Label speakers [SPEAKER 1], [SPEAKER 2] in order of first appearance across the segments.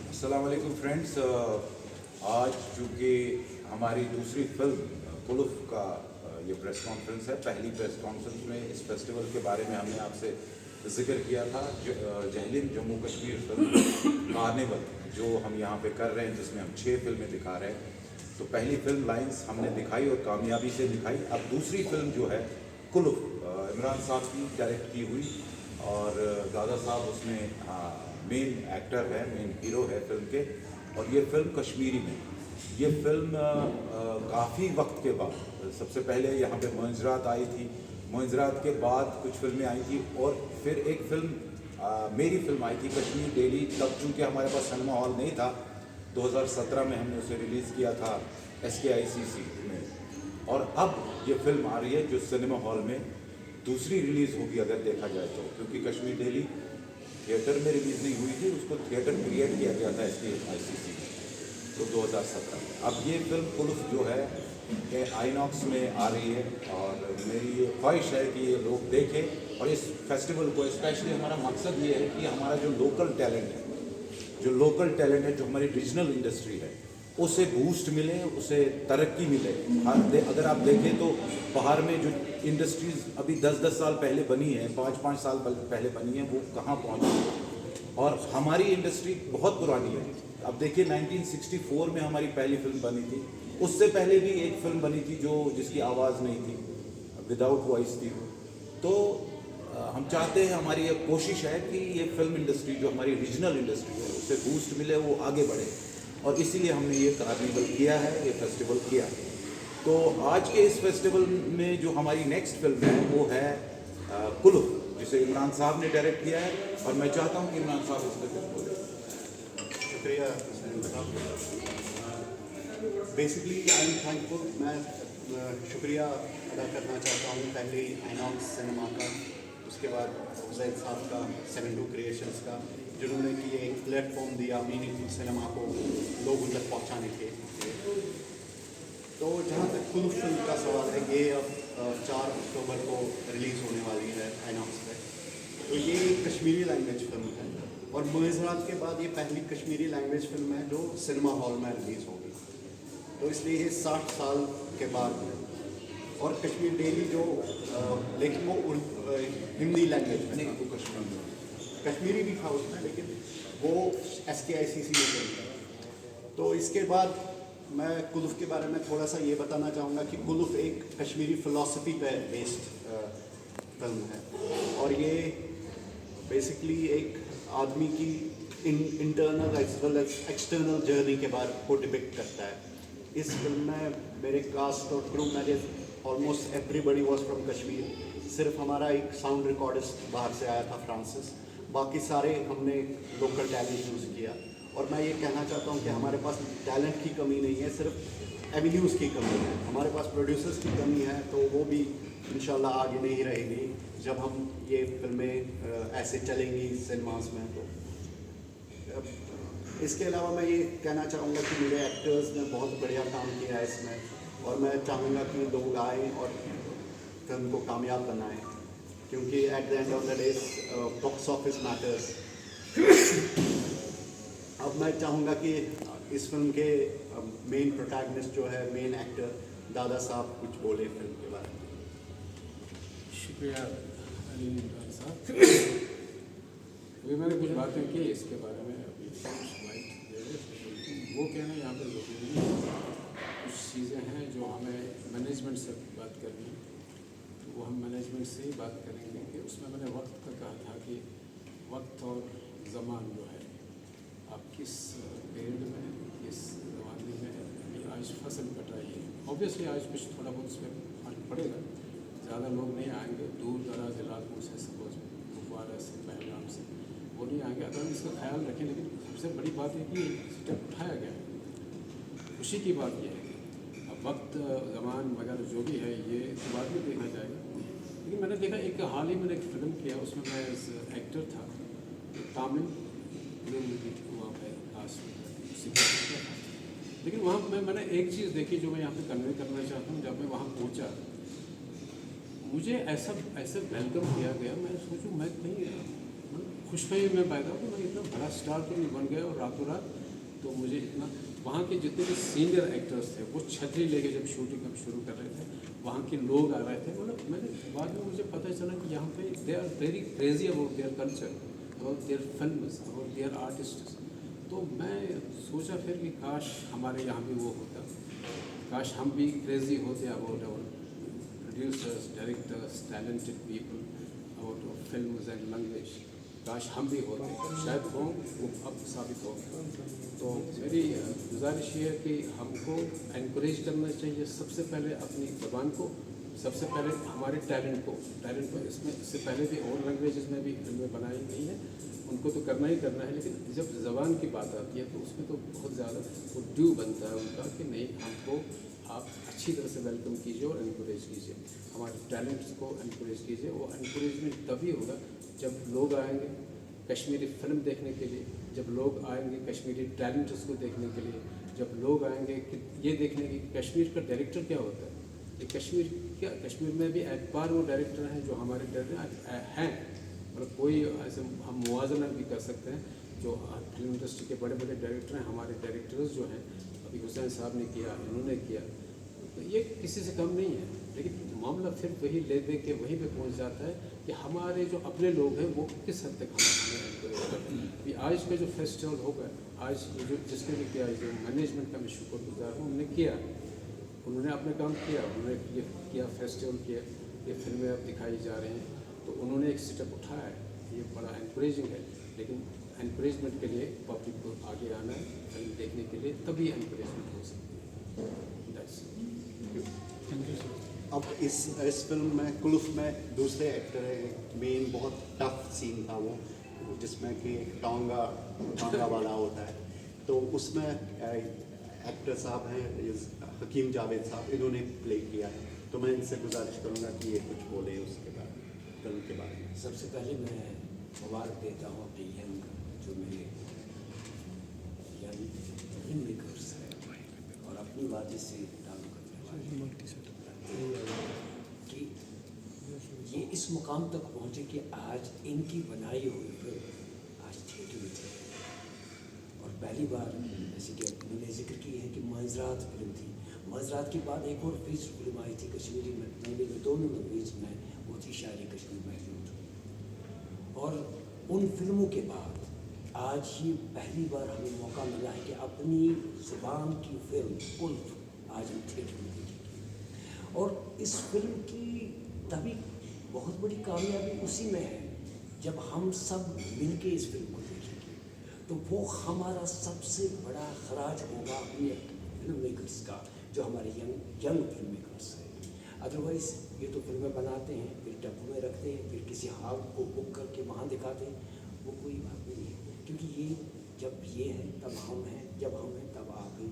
[SPEAKER 1] अस्सलाम वालेकुम फ्रेंड्स। आज चूँकि हमारी दूसरी फिल्म कुलुफ का ये प्रेस कॉन्फ्रेंस है। पहली प्रेस कॉन्फ्रेंस में इस फेस्टिवल के बारे में हमने आपसे जिक्र किया था। जहलिन जम्मू कश्मीर फिल्म कार्निवल जो हम यहाँ पे कर रहे हैं, जिसमें हम 6 फिल्में दिखा रहे हैं। तो पहली फिल्म लाइंस हमने दिखाई और कामयाबी से दिखाई। अब दूसरी फिल्म जो है कुलुफ, इमरान साहब की डायरेक्ट की हुई और दादा साहब उसमें मेन एक्टर है, मेन हीरो है फिल्म के। और ये फिल्म कश्मीरी में, ये फिल्म काफ़ी वक्त के बाद, सबसे पहले यहाँ पे मुंजरात आई थी, मुंजरात के बाद कुछ फिल्में आई थी और फिर एक फिल्म मेरी फिल्म आई थी कश्मीर डेली। तब चूँकि हमारे पास सिनेमा हॉल नहीं था, 2017 में हमने उसे रिलीज़ किया था SKICC में। और अब ये फिल्म आ रही है जो सिनेमा हॉल में दूसरी रिलीज़ होगी अगर देखा जाए तो, क्योंकि कश्मीर डेली थिएटर में रिलीज़ नहीं हुई थी, उसको थिएटर क्रिएट किया गया था SKICC में तो 2017 में। अब ये फिल्म कुलुफ जो है आईनॉक्स में आ रही है और मेरी ये ख्वाहिश है कि ये लोग देखें। और इस फेस्टिवल को स्पेशली हमारा मकसद ये है कि हमारा जो लोकल टैलेंट है, जो हमारी रीजनल इंडस्ट्री है, उसे बूस्ट मिले, उसे तरक्की मिले। अगर आप देखें तो बाहर में जो इंडस्ट्रीज़ अभी 10-10 साल पहले बनी है, 5-5 साल पहले बनी है, वो कहाँ पहुँची है। और हमारी इंडस्ट्री बहुत पुरानी है। अब देखिए 1964 में हमारी पहली फिल्म बनी थी, उससे पहले भी एक फिल्म बनी थी जिसकी आवाज़ नहीं थी, विदाउट वॉइस थी। तो हम चाहते हैं, हमारी ये कोशिश है कि ये फिल्म इंडस्ट्री जो हमारी रीजनल इंडस्ट्री है उसे बूस्ट मिले, वो आगे बढ़े। और इसीलिए हमने ये कार्निवल किया है, ये फेस्टिवल किया है। तो आज के इस फेस्टिवल में जो हमारी नेक्स्ट फिल्म है वो है कुलुफ, जिसे इमरान साहब ने डायरेक्ट किया है। और मैं चाहता हूँ कि इमरान साहब इस पर बोले।
[SPEAKER 2] शुक्रिया। Basically I am thankful. मैं शुक्रिया अदा करना चाहता हूँ पहले आईनॉक्स सिनेमा का, उसके बाद जैद साहब का, 72 क्रिएशंस का, जिन्होंने कि ये एक प्लेटफॉर्म दिया मीनिंगफुल सिनेमा को लोगों तक पहुँचाने के। तो जहाँ तक कुलुफ फिल्म का सवाल है, ये अब 4 अक्टूबर को रिलीज़ होने वाली है आईनॉक्स पे। तो ये कश्मीरी लैंग्वेज फिल्म है और मुइज़रात के बाद ये पहली कश्मीरी लैंग्वेज फिल्म है जो सिनेमा हॉल में रिलीज़ होगी। तो इसलिए ये 60 साल के बाद है। और कश्मीर डेली जो लेकिन वो हिंदी लैंग्वेज में
[SPEAKER 1] नहीं, वो
[SPEAKER 2] कश्मीरी भी था उसमें, लेकिन वो SKICC में चलता। तो इसके बाद मैं कुलुफ के बारे में थोड़ा सा ये बताना चाहूँगा कि कुलुफ एक कश्मीरी फ़िलासफ़ी पर बेस्ड फिल्म है और ये बेसिकली एक आदमी की internal as well as external journey के बारे को डिपिक्ट करता है। इस फिल्म में मेरे कास्ट और क्रू में almost everybody was from Kashmir. सिर्फ हमारा एक साउंड रिकॉर्डिस्ट बाहर से आया था, फ्रांसिस। बाकी सारे हमने लोकल टैलेंट यूज़ किया। और मैं ये कहना चाहता हूँ कि हमारे पास टैलेंट की कमी नहीं है, सिर्फ एवेन्यूज़ की कमी है। हमारे पास प्रोड्यूसर्स की कमी है, तो वो भी इंशाल्लाह आगे नहीं रहेगी जब हम ये फिल्में ऐसे चलेंगी सिनेमास में। तो इसके अलावा मैं ये कहना चाहूँगा कि मेरे एक्टर्स ने बहुत बढ़िया काम किया है इसमें और मैं चाहूँगा कि लोग आएँ और फिल्म को कामयाब बनाएं, क्योंकि at the end of the day box office matters. अब मैं चाहूँगा कि इस फिल्म के मेन प्रोटैगनिस्ट जो है, मेन एक्टर दादा साहब, कुछ बोले फिल्म के बारे में।
[SPEAKER 3] शुक्रिया अली इमरान साहब। अभी मैंने कुछ बातें की इसके बारे में, अभी वो कहना यहाँ पर जरूरी नहीं। कुछ चीज़ें हैं जो हमें मैनेजमेंट से बात करनी है, तो वो हम मैनेजमेंट से ही बात करेंगे। कि उसमें मैंने वक्त का कहा था कि वक्त और ज़मान जो है, आप किस पीरियड में, किस ज़माने में, अभी आज फसल कटाई है। ऑब्वियसली आज कुछ थोड़ा बहुत उसमें फर्क पड़ेगा, ज़्यादा लोग नहीं आएंगे दूर दराज इलाकों से, सपोज कुपवारा से, पहलगाम से, वो नहीं आएंगे। अगर हम इसका ख्याल रखें, लेकिन सबसे बड़ी बात है कि स्टेप उठाया गया। खुशी की बात यह है कि अब वक्त, ज़मान वगैरह जो भी है ये तो बाद में देखा जाएगा। लेकिन मैंने देखा, एक हाल ही मैंने एक फ़िल्म किया, उसमें मैं एज एक्टर था, तामिल वहाँ पर कास्ट। लेकिन वहाँ मैंने एक चीज़ देखी जो मैं यहाँ पे कन्वे करना चाहता हूँ। जब मैं वहाँ पहुँचा, मुझे ऐसा ऐसे वेलकम किया गया, मैं सोचूं मैं कहीं खुशफहमी में पैदा हूँ, मैं इतना बड़ा स्टार तो नहीं बन गया और रातों रात। तो मुझे इतना वहाँ के जितने भी सीनियर एक्टर्स थे वो छतरी लेके जब शूटिंग हम शुरू कर रहे थे, वहाँ के लोग आ रहे थे, मतलब मैंने बाद में मुझे पता चला कि यहाँ पे they are very crazy about their culture, about their films, about their artist. तो मैं सोचा फिर कि काश हमारे यहाँ भी वो होता, काश हम भी क्रेजी होते about our producers, directors, talented people, about films and language. काश हम भी होते, शायद हों, वो अब साबित हो। तो मेरी गुजारिश ये है कि हमको एनकरेज करना चाहिए सबसे पहले अपनी ज़बान को, सबसे पहले हमारे टैलेंट को इसमें इससे पहले भी और लैंग्वेजेस में भी फिल्में बनाई गई हैं, उनको तो करना ही करना है, लेकिन जब ज़बान की बात आती है तो उसमें तो बहुत ज़्यादा वो ड्यू बनता है उनका कि नहीं, हमको आप अच्छी तरह से वेलकम कीजिए और इनक्रेज कीजिए, हमारे टैलेंट्स को इनक्रेज कीजिए। वो इनक्रेजमेंट तभी होगा जब लोग आएंगे कश्मीरी फिल्म देखने के लिए, जब लोग आएंगे कश्मीरी टैलेंट्स को देखने के लिए, जब लोग आएंगे कि ये देखने की कश्मीर का डायरेक्टर क्या होता है, ये कश्मीर में भी एक बार वो डायरेक्टर हैं जो हमारे डायरेक्टर हैं, मतलब कोई ऐसे हम मुआवजा भी कर सकते हैं, जो फिल्म इंडस्ट्री के बड़े बड़े डायरेक्टर हैं, हमारे डायरेक्टर्स जो हैं, अभी हुसैन साहब ने किया, इन्होंने किया, तो ये किसी से कम नहीं है। लेकिन मामला फिर वही ले दे के वहीं पे पहुंच जाता है कि हमारे जो अपने लोग हैं वो किस हद तक हमें एनकरेज करते हैं। अभी आज का जो फेस्टिवल होगा, आज ये जो जिसने भी किया, जो मैनेजमेंट का मैं शुक्रगुजार हूँ, उन्होंने किया, उन्होंने अपने काम किया, उन्होंने ये किया, फेस्टिवल किया, ये फिल्में अब दिखाई जा रही हैं, तो उन्होंने एक स्टेप उठाया है, ये बड़ा एनकरेजिंग है। लेकिन एनकरेजमेंट के लिए पब्लिक को आगे आना है, फिल्म देखने के लिए, तभी एनकरेजमेंट हो सकती है।
[SPEAKER 2] अब इस फिल्म में कुलुफ में दूसरे एक्टर है, मेन बहुत टफ सीन था वो, जिसमें कि एक टांगा वाला होता है, तो उसमें एक्टर साहब हैं हकीम जावेद साहब, इन्होंने प्ले किया है। तो मैं इनसे गुजारिश करूँगा कि ये कुछ बोले उसके बारे में, फिल्म के बारे में।
[SPEAKER 4] सबसे पहले मैं मुबारक देता हूँ अपने यंग जो मेरे यंग फिल्म मेकर्स हैं और अपनी बातें से ताल्लुक़ रखने वाले कि ये इस मुकाम तक पहुँचे कि आज इनकी बनाई हुई फिल्म आज थिएटर में चल रही है। और पहली बार जैसे कि मैंने जिक्र की है कि मंजरात फिल्म थी, मंजरात के बाद एक और फीचर फिल्म आई थी कश्मीरी में, दोनों लैंग्वेज में, वो थी शायरी कश्मीर महजूद। और उन फिल्मों के बाद आज ये पहली बार हमें मौका मिला है कि अपनी ज़ुबान की फिल्म कुल्फ आज हम थिएटर में देखेंगे। और इस फिल्म की तभी बहुत बड़ी कामयाबी उसी में है जब हम सब मिलके इस फिल्म को देखेंगे, तो वो हमारा सबसे बड़ा खराज होगा अपने फिल्म मेकर्स का, जो हमारे यंग फिल्म मेकर्स हैं। अदरवाइज़ ये तो फिल्में बनाते हैं, फिर डब्बों में रखते हैं, फिर किसी हॉल को बुक करके वहाँ दिखाते हैं, वो कोई बात नहीं है। क्योंकि ये जब ये है तब हम हैं, जब हम हैं तब आप हैं,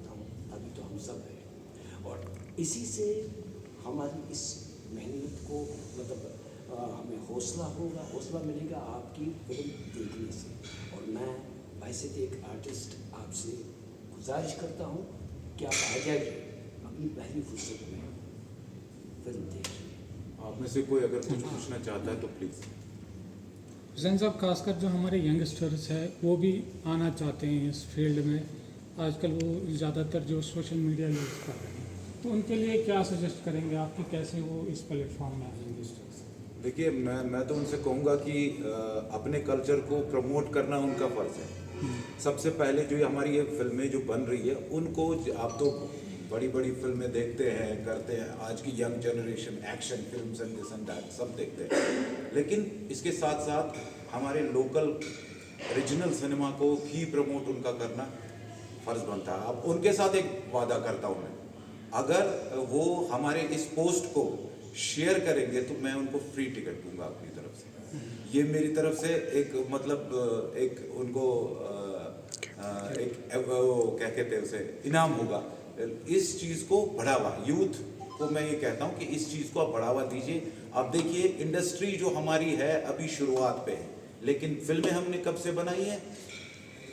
[SPEAKER 4] तभी तो हम सब हैं। और इसी से हमारी इस मेहनत को मतलब हमें हौसला मिलेगा आपकी फिल्म देखने से। और मैं वैसे तो एक आर्टिस्ट आपसे गुजारिश करता हूँ कि आप आ जाइए अपनी पहली फुर्सत में फिल्म देखिए।
[SPEAKER 1] आप में से कोई अगर कुछ पूछना चाहता है तो प्लीज़।
[SPEAKER 5] हुसैन साहब, खासकर जो हमारे यंगस्टर्स है वो भी आना चाहते हैं इस फील्ड में, आजकल वो ज़्यादातर जो सोशल मीडिया यूज़ कर रहे हैं, तो उनके लिए क्या सजेस्ट करेंगे आप कि कैसे वो इस प्लेटफॉर्म में आएंगे?
[SPEAKER 1] देखिए, मैं तो उनसे कहूँगा कि अपने कल्चर को प्रमोट करना उनका फ़र्ज़ है। सबसे पहले जो हमारी ये फिल्में जो बन रही है उनको, आप तो बड़ी बड़ी फिल्में देखते हैं, करते हैं, आज की young generation action films and this and that सब देखते हैं, लेकिन इसके साथ साथ हमारे लोकल रीजनल सिनेमा को भी प्रमोट उनका करना फ़र्ज़ बनता है। अब उनके साथ एक वादा करता हूँ मैं, अगर वो हमारे इस पोस्ट को शेयर करेंगे तो मैं उनको फ्री टिकट दूंगा अपनी तरफ से। ये मेरी तरफ से एक मतलब एक उनको एक वो क्या कहते हैं उसे इनाम होगा। इस चीज़ को बढ़ावा, यूथ को मैं ये कहता हूँ कि इस चीज़ को आप बढ़ावा दीजिए। आप देखिए, इंडस्ट्री जो हमारी है अभी शुरुआत पे है, लेकिन फिल्में हमने कब से बनाई है?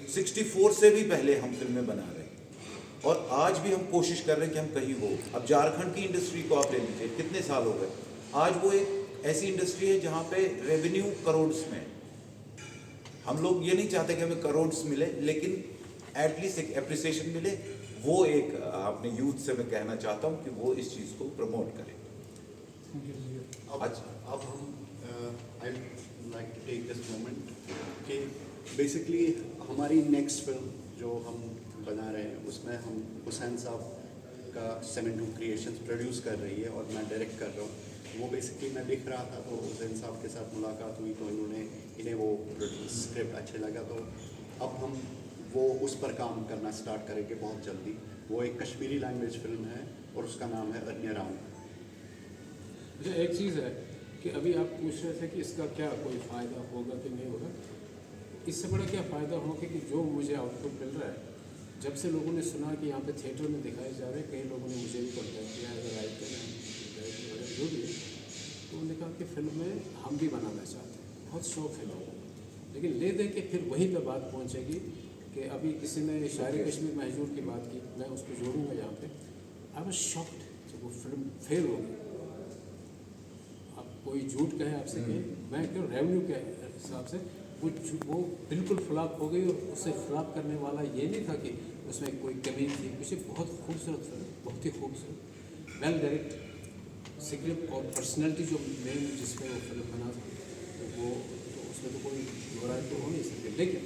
[SPEAKER 1] 64 से भी पहले हम फिल्में बना रहे हैं और आज भी हम कोशिश कर रहे हैं कि हम कहीं हो। अब झारखंड की इंडस्ट्री को आप ले लीजिए, कितने साल हो गए, आज वो एक ऐसी इंडस्ट्री है जहाँ पे रेवेन्यू करोड्स में है। हम लोग ये नहीं चाहते कि हमें करोड्स मिले, लेकिन एटलीस्ट एक एप्रिसिएशन मिले। वो एक अपने यूथ से मैं कहना चाहता हूँ कि वो इस चीज़ को प्रमोट करें।
[SPEAKER 2] अब हम I like to take this moment कि बेसिकली हमारी नेक्स्ट फिल्म जो हम बना रहे हैं उसमें हम हुसैन साहब का 72 क्रिएशंस प्रोड्यूस कर रही है और मैं डायरेक्ट कर रहा हूँ। वो बेसिकली मैं लिख रहा था तो हुसैन साहब के साथ मुलाकात हुई तो इन्हें वो स्क्रिप्ट अच्छे लगा, तो अब हम वो उस पर काम करना स्टार्ट करेंगे बहुत जल्दी। वो एक कश्मीरी लैंग्वेज फिल्म है और उसका नाम है अर्निया राम।
[SPEAKER 3] अच्छा, एक चीज़ है कि अभी आप पूछ रहे थे कि इसका क्या कोई फ़ायदा होगा कि नहीं होगा। इससे बड़ा क्या फ़ायदा होगा कि जो मुझे आउटपुट मिल रहा है, जब से लोगों ने सुना कि यहाँ पे थिएटर में दिखाए जा रहे हैं, कई लोगों ने मुझे भी कॉन्टैक्ट किया है, राइटर वगैरह जो भी है, तो उन्होंने कहा कि फिल्म में हम भी बनाना चाहते हैं, बहुत शौक है लोगों को। लेकिन ले दे के फिर वहीं पर बात पहुँचेगी कि अभी किसी ने शायरी कश्मीर महजूर की बात की, मैं उसको जोड़ूंगा यहाँ पे। आई वाज शॉक्ड जब वो फिल्म फेल हो गई। अब कोई झूठ कहे आपसे कि मैं क्यों रेवेन्यू के हिसाब से वो बिल्कुल फ्लॉप हो गई, और उसे फ्लॉप करने वाला ये नहीं था कि उसमें कोई कमी थी। मुझे बहुत खूबसूरत फिल्म, बहुत ही खूबसूरत, वेल डायरेक्ट, स्क्रिप्ट और पर्सनैलिटी जो मेन जिसमें वो फिल्म बना था, तो वो तो उसमें तो कोई बुराई तो हो नहीं सकती। लेकिन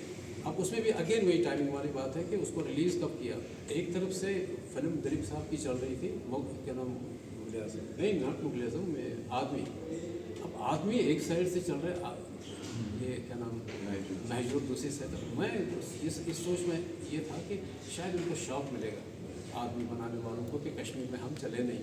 [SPEAKER 3] अब उसमें भी अगेन वही टाइमिंग वाली बात है कि उसको रिलीज़ कब किया। एक तरफ से फिल्म दिलीप साहब की चल रही थी, क्या नाम, मुगल आजम नहीं, नॉट मुगल आजम में आदमी। अब आदमी एक साइड से चल रहा है, ये क्या नाम, महजूर दूसरी साइड। मैं इस सोच में ये था कि शायद उनको शौक मिलेगा आदमी बनाने वालों को कि कश्मीर में हम चले नहीं,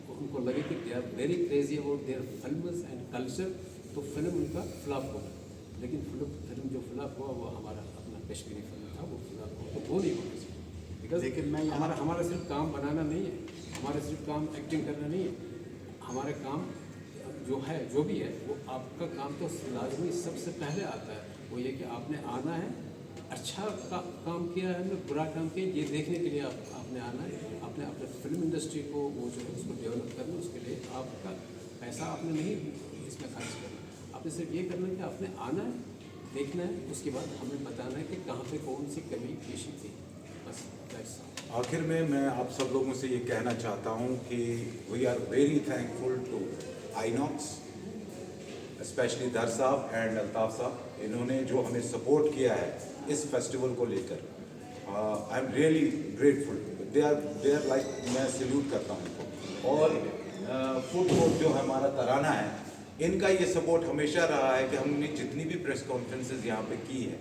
[SPEAKER 3] तो उनको लगे कि they are very crazy about their films and culture, तो फिल्म उनका फ्लॉप हो गया। लेकिन फिल्म जो फ्लॉप हुआ वो हमारा अपना कश्मीरी फिल्म था, वो फ्लॉप हुआ, तो वो नहीं होना चाहिए। बिकॉज
[SPEAKER 2] लेकिन मैं
[SPEAKER 3] हमारा सिर्फ काम बनाना नहीं है, हमारा सिर्फ काम एक्टिंग करना नहीं है, हमारे काम जो है, जो भी है, वो आपका काम तो लाजमी सबसे पहले आता है। वो ये कि आपने आना है, अच्छा काम किया है, बुरा काम किया, ये देखने के लिए आपने आना है। आपने अपने फिल्म इंडस्ट्री को वो जो है उसको डेवलप करना, उसके लिए आपका पैसा आपने नहीं इसमें खर्च करना, आपने सिर्फ ये करना है कि आपने आना है, देखना है, उसके बाद हमें बताना है कि कहाँ पे कौन सी कमी पेशी थी। बस दैट्स ऑल।
[SPEAKER 1] आखिर में मैं आप सब लोगों से ये कहना चाहता हूँ कि we are very thankful to Inox, specially Dar Sahab and Altaf साहब, इन्होंने जो हमें सपोर्ट किया है इस फेस्टिवल को लेकर। I am really grateful, they are like, मैं सल्यूट करता हूँ इनको। और फूड कोर्ट जो हमारा तराना है, इनका ये सपोर्ट हमेशा रहा है कि हमने जितनी भी प्रेस कॉन्फ्रेंसेज यहाँ पे की है,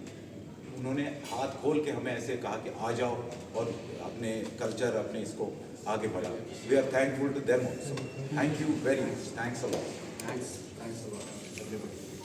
[SPEAKER 1] उन्होंने हाथ खोल के हमें ऐसे कहा कि आ जाओ और अपने कल्चर, अपने इसको आगे बढ़ाओ। We are thankful to them also. Thank you very much, thanks a lot.
[SPEAKER 3] Thanks a lot everybody.